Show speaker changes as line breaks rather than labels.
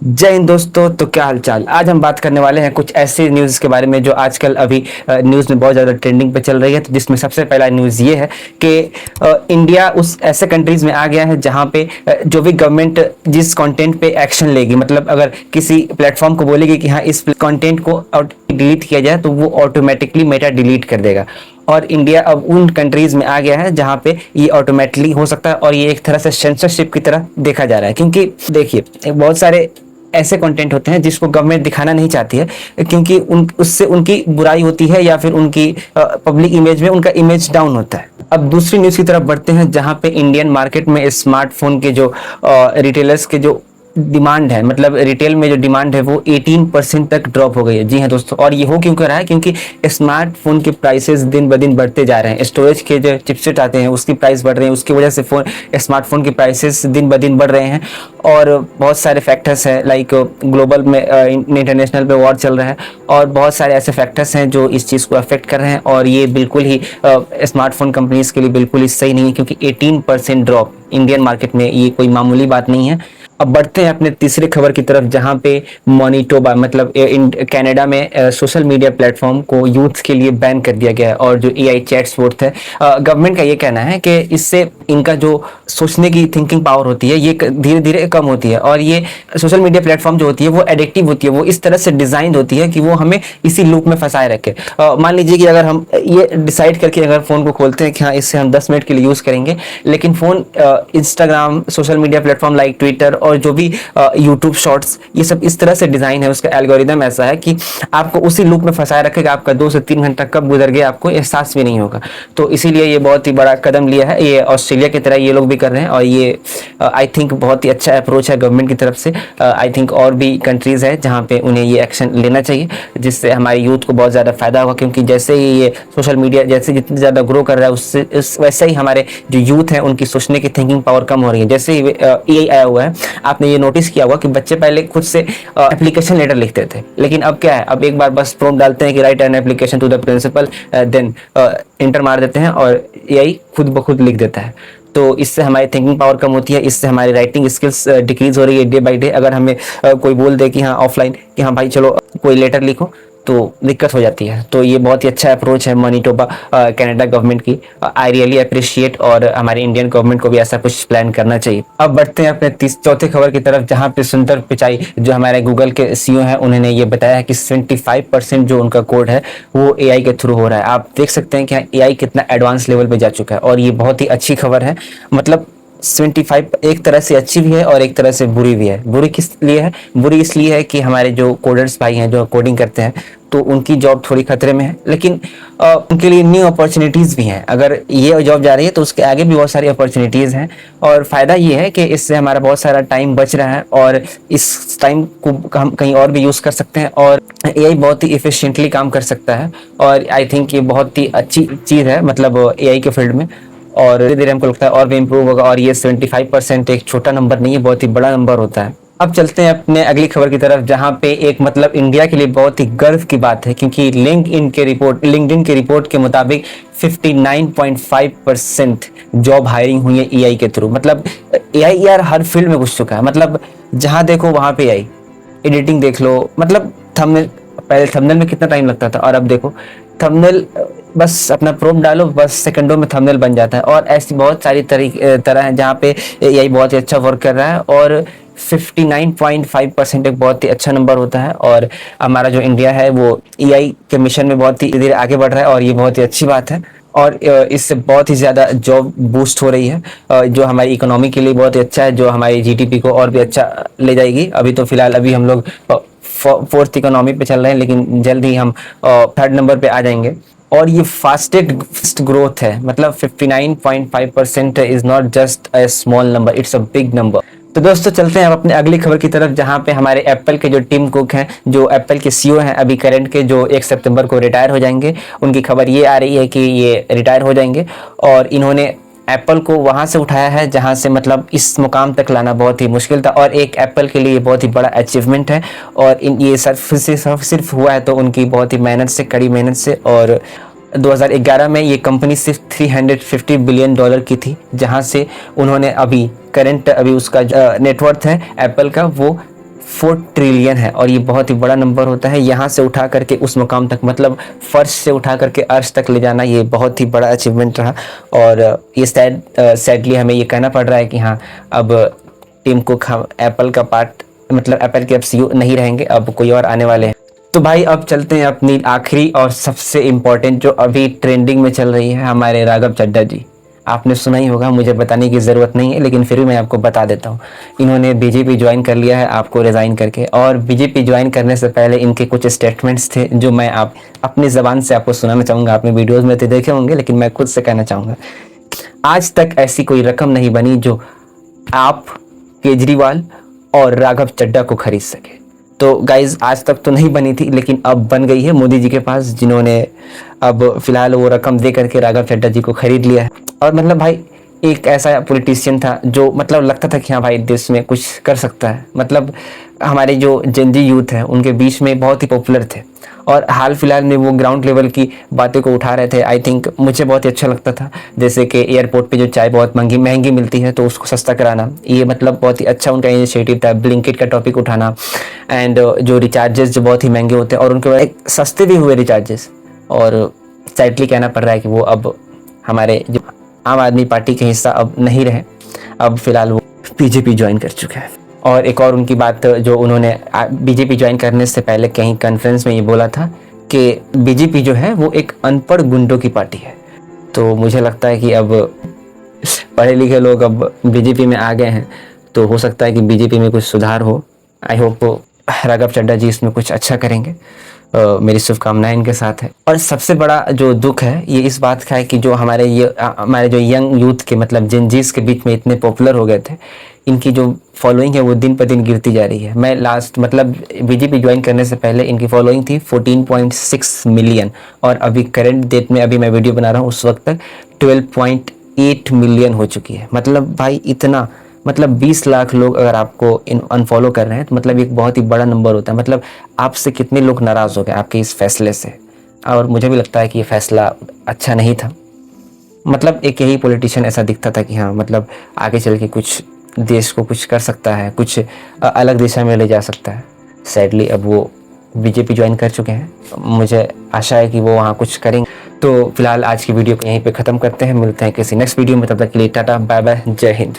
जय हिंद दोस्तों। तो क्या हालचाल। आज हम बात करने वाले हैं कुछ ऐसे न्यूज़ के बारे में जो आजकल अभी न्यूज़ में बहुत ज़्यादा ट्रेंडिंग पे चल रही है। तो जिसमें सबसे पहला न्यूज़ ये है कि इंडिया उस ऐसे कंट्रीज़ में आ गया है जहां पे जो भी गवर्नमेंट जिस कंटेंट पे एक्शन लेगी, मतलब अगर किसी प्लेटफॉर्म को बोलेगी कि हाँ इस कंटेंट को डिलीट किया जाए तो वो ऑटोमेटिकली मेटा डिलीट कर देगा। और इंडिया अब उन कंट्रीज में आ गया है जहां पे ये ऑटोमेटिकली हो सकता है, और ये एक तरह से सेंसरशिप की तरह देखा जा रहा है। क्योंकि देखिए बहुत सारे ऐसे कंटेंट होते हैं जिसको गवर्नमेंट दिखाना नहीं चाहती है, क्योंकि उससे उनकी बुराई होती है या फिर उनकी पब्लिक इमेज में उनका इमेज डाउन होता है। अब दूसरी न्यूज़ की तरफ बढ़ते हैं जहां पे इंडियन मार्केट में स्मार्टफोन के जो रिटेलर्स के जो डिमांड है, मतलब रिटेल में जो डिमांड है वो 18% तक ड्रॉप हो गई है। जी हाँ दोस्तों, और ये हो क्यों कर रहा है? क्योंकि स्मार्टफोन के प्राइसेस दिन ब दिन बढ़ते जा रहे हैं। स्टोरेज के जो चिपसेट आते हैं उसकी प्राइस बढ़ रहे हैं, उसकी वजह से स्मार्टफोन के प्राइसेस दिन ब दिन बढ़ रहे हैं। और बहुत सारे फैक्टर्स हैं, लाइक ग्लोबल में इंटरनेशनल पे वॉर चल रहा है, और बहुत सारे ऐसे फैक्टर्स हैं जो इस चीज़ को अफेक्ट कर रहे हैं। और ये बिल्कुल ही स्मार्टफोन कंपनीज के लिए बिल्कुल ही सही नहीं है, क्योंकि 18% ड्रॉप इंडियन मार्केट में ये कोई मामूली बात नहीं है। अब बढ़ते हैं अपने तीसरे खबर की तरफ जहां पे मॉनिटोबा, मतलब कनाडा में सोशल मीडिया प्लेटफॉर्म को यूथ के लिए बैन कर दिया गया है। और जो एआई चैट्स है, गवर्नमेंट का ये कहना है कि इससे इनका जो सोचने की थिंकिंग पावर होती है ये धीरे धीरे कम होती है। और ये सोशल मीडिया प्लेटफॉर्म जो होती है वो एडिक्टिव होती है, वो इस तरह से डिजाइन होती है कि वो हमें इसी लूप में फंसाए रखे। मान लीजिए कि अगर हम ये डिसाइड करके अगर फोन को खोलते हैं कि हाँ इससे हम 10 मिनट के लिए यूज करेंगे, लेकिन phone Instagram, social media platform like Twitter और जो भी यूट्यूब शॉर्ट्स, ये सब इस तरह से डिजाइन है, उसका एल्गोरिदम ऐसा है कि आपको उसी लूप में फंसाए रखेगा। आपका 2 से 3 घंटा कब गुजर गया आपको एहसास भी नहीं होगा। तो इसीलिए ये बहुत ही बड़ा कदम लिया है। ये ऑस्ट्रेलिया की तरह ये लोग भी कर रहे हैं, और ये आई थिंक बहुत ही अच्छा अप्रोच है गवर्नमेंट की तरफ से। आई थिंक और भी कंट्रीज है जहाँ पे उन्हें ये एक्शन लेना चाहिए, जिससे हमारे यूथ को बहुत ज़्यादा फायदा होगा। क्योंकि जैसे ही ये सोशल मीडिया जैसे जितनी ज़्यादा ग्रो कर रहा है उससे वैसे ही हमारे जो यूथ है उनकी सोचने की थिंकिंग पावर कम हो रही है। जैसे ही एआई आया हुआ है, आपने ये नोटिस किया होगा कि बच्चे पहले खुद से एप्लीकेशन लेटर लिखते थे, लेकिन अब क्या है, अब एक बार बस प्रॉम्प्ट डालते हैं कि write an application to the principal, then enter मार देते हैं और एआई खुद ब खुद लिख देता है। तो इससे हमारी थिंकिंग पावर कम होती है, इससे हमारी राइटिंग स्किल्स डिक्रीज हो रही है डे बाय डे। अगर हमें कोई बोल दे कि हाँ ऑफलाइन कि हाँ भाई चलो कोई लेटर लिखो, तो दिक्कत हो जाती है। तो ये बहुत ही अच्छा अप्रोच है मैनिटोबा कनाडा गवर्नमेंट की। आई रियली अप्रिशिएट, और हमारे इंडियन गवर्नमेंट को भी ऐसा कुछ प्लान करना चाहिए। अब बढ़ते हैं अपने चौथे खबर की तरफ जहां पे सुंदर पिचाई जो हमारे गूगल के सीईओ हैं, उन्होंने ये बताया है कि 75% जो उनका कोड है वो एआई के थ्रू हो रहा है। आप देख सकते हैं कि एआई कितना एडवांस लेवल पे जा चुका है, और ये बहुत ही अच्छी खबर है। मतलब 75 एक तरह से अच्छी भी है और एक तरह से बुरी भी है। बुरी किस लिए है? बुरी इसलिए है कि हमारे जो कोडर्स भाई हैं जो कोडिंग करते हैं, तो उनकी जॉब थोड़ी खतरे में है, लेकिन उनके लिए न्यू अपॉर्चुनिटीज़ भी हैं। अगर ये जॉब जा रही है तो उसके आगे भी बहुत सारी अपॉर्चुनिटीज़ हैं। और फ़ायदा ये है कि इससे हमारा बहुत सारा टाइम बच रहा है, और इस टाइम को हम कहीं और भी यूज़ कर सकते हैं, और एआई बहुत ही इफिशिएंटली काम कर सकता है। और आई थिंक ये बहुत ही अच्छी चीज़ है, मतलब एआई के फील्ड में। और धीरे धीरे हमको लगता है और भी इम्प्रूव होगा। और ये 75% एक छोटा नंबर नहीं है, बहुत ही बड़ा नंबर होता है। अब चलते हैं अपने अगली खबर की तरफ जहां पे एक मतलब इंडिया के लिए बहुत ही गर्व की बात है, क्योंकि लिंक्डइन की रिपोर्ट के मुताबिक 59.5% जॉब हायरिंग हुई है एआई के थ्रू। मतलब एआई यार हर फील्ड में घुस चुका है, मतलब जहां देखो वहां पे एआई। एडिटिंग देख लो, मतलब थंबनेल, पहले थंबनेल में कितना टाइम लगता था, और अब देखो थंबनेल बस अपना प्रॉम्प्ट डालो, बस सेकंडों में थंबनेल बन जाता है। और ऐसी बहुत सारी तरह है जहाँ पे एआई बहुत ही अच्छा वर्क कर रहा है। और 59.5% एक बहुत ही अच्छा नंबर होता है। और हमारा जो इंडिया है वो एआई के मिशन में बहुत ही धीरे आगे बढ़ रहा है, और ये बहुत ही अच्छी बात है। और इससे बहुत ही ज़्यादा जॉब बूस्ट हो रही है, जो हमारी इकोनॉमी के लिए बहुत ही अच्छा है, जो हमारी जीडीपी को और भी अच्छा ले जाएगी। अभी तो फिलहाल अभी हम लोग फोर्थ इकोनॉमी पे चल रहे हैं, लेकिन जल्द ही हम थर्ड नंबर पे आ जाएंगे। और ये फास्टेस्ट ग्रोथ है, मतलब 59.5% is not just a small number, it's a big number. तो दोस्तों चलते हैं अब अपने अगली खबर की तरफ जहां पे हमारे एप्पल के जो टिम कुक हैं, जो एप्पल के सीईओ हैं अभी करंट के, जो 1 सितंबर को रिटायर हो जाएंगे। उनकी खबर ये आ रही है कि ये रिटायर हो जाएंगे, और इन्होंने एप्पल को वहां से उठाया है जहां से मतलब इस मुकाम तक लाना बहुत ही मुश्किल था, और एक एप्पल के लिए बहुत ही बड़ा अचीवमेंट है। और ये सिर्फ हुआ है तो उनकी बहुत ही मेहनत से, कड़ी मेहनत से। और 2011 में ये कंपनी सिर्फ $350 बिलियन की थी, जहां से उन्होंने अभी करंट अभी उसका नेटवर्थ है एप्पल का वो 4 ट्रिलियन है और ये बहुत ही बड़ा नंबर होता है। यहाँ से उठा करके उस मुकाम तक, मतलब फर्श से उठा करके अर्श तक ले जाना, ये बहुत ही बड़ा अचीवमेंट रहा। और ये सैडली हमें ये कहना पड़ रहा है कि हाँ, अब टिम कुक हम एप्पल का पार्ट, मतलब एप्पल के अब CEO नहीं रहेंगे, अब कोई और आने वाले हैं। तो भाई अब चलते हैं अपनी आखिरी और सबसे इम्पोर्टेंट, जो अभी ट्रेंडिंग में चल रही है, हमारे राघव चड्ढा जी। आपने सुना ही होगा, मुझे बताने की ज़रूरत नहीं है, लेकिन फिर भी मैं आपको बता देता हूँ। इन्होंने बीजेपी ज्वाइन कर लिया है, आपको रिज़ाइन करके। और बीजेपी ज्वाइन करने से पहले इनके कुछ स्टेटमेंट्स थे जो मैं आप अपनी ज़बान से आपको सुनाना चाहूँगा। आपने वीडियोज़ में तो देखे होंगे, लेकिन मैं खुद से कहना चाहूँगा। आज तक ऐसी कोई रकम नहीं बनी जो आप, केजरीवाल और राघव चड्ढा को खरीद सके। तो गाइज आज तक तो नहीं बनी थी, लेकिन अब बन गई है मोदी जी के पास, जिन्होंने अब फिलहाल वो रकम दे करके राघव चड्ढा जी को खरीद लिया है। और मतलब भाई एक ऐसा पॉलिटिशियन था जो मतलब लगता था कि हाँ भाई देश में कुछ कर सकता है। मतलब हमारे जो जेनजी यूथ है उनके बीच में बहुत ही पॉपुलर थे और हाल फिलहाल में वो ग्राउंड लेवल की बातें को उठा रहे थे। आई थिंक मुझे बहुत ही अच्छा लगता था, जैसे कि एयरपोर्ट पे जो चाय बहुत महंगी मिलती है तो उसको सस्ता कराना, ये मतलब बहुत ही अच्छा उनका इनिशिएटिव था। ब्लिंकिट का टॉपिक उठाना, एंड जो रिचार्जेस जो बहुत ही महंगे होते हैं और उनके एक सस्ते भी हुए रिचार्जेस। और सैडली कहना पड़ रहा है कि वो अब हमारे जो आम आदमी पार्टी के हिस्सा अब नहीं रहे, अब फिलहाल वो बीजेपी ज्वाइन कर चुके हैं। और एक और उनकी बात, जो उन्होंने बीजेपी ज्वाइन करने से पहले कहीं कॉन्फ्रेंस में ये बोला था कि बीजेपी जो है वो एक अनपढ़ गुंडों की पार्टी है। तो मुझे लगता है कि अब पढ़े लिखे लोग अब बीजेपी में आ गए हैं, तो हो सकता है कि बीजेपी में कुछ सुधार हो। आई होप राघव चड्ढा जी इसमें कुछ अच्छा करेंगे। मेरी शुभकामनाएं इनके साथ है। और सबसे बड़ा जो दुख है ये इस बात का है कि जो हमारे जो यंग यूथ के, मतलब जेनजीज के बीच में इतने पॉपुलर हो गए थे, इनकी जो फॉलोइंग है वो दिन पर दिन गिरती जा रही है। मैं लास्ट मतलब बीजेपी ज्वाइन करने से पहले इनकी फॉलोइंग थी 14.6 मिलियन, और अभी करंट डेट में अभी मैं वीडियो बना रहा हूँ उस वक्त तक 12.8 मिलियन हो चुकी है। मतलब भाई इतना, मतलब 20 लाख लोग अगर आपको अनफॉलो कर रहे हैं तो मतलब एक बहुत ही बड़ा नंबर होता है। मतलब आपसे कितने लोग नाराज़ हो गए आपके इस फैसले से। और मुझे भी लगता है कि ये फैसला अच्छा नहीं था। मतलब एक यही पॉलिटिशियन ऐसा दिखता था कि हाँ मतलब आगे चल के कुछ देश को कुछ कर सकता है, कुछ अलग दिशा में ले जा सकता है। सैडली अब वो बीजेपी ज्वाइन कर चुके हैं, मुझे आशा है कि वो वहाँ कुछ करेंगे। तो फिलहाल आज की वीडियो को यहीं पे ख़त्म करते हैं, मिलते हैं किसी नेक्स्ट वीडियो में। तब तक के लिए टाटा बाय बाय, जय हिंद।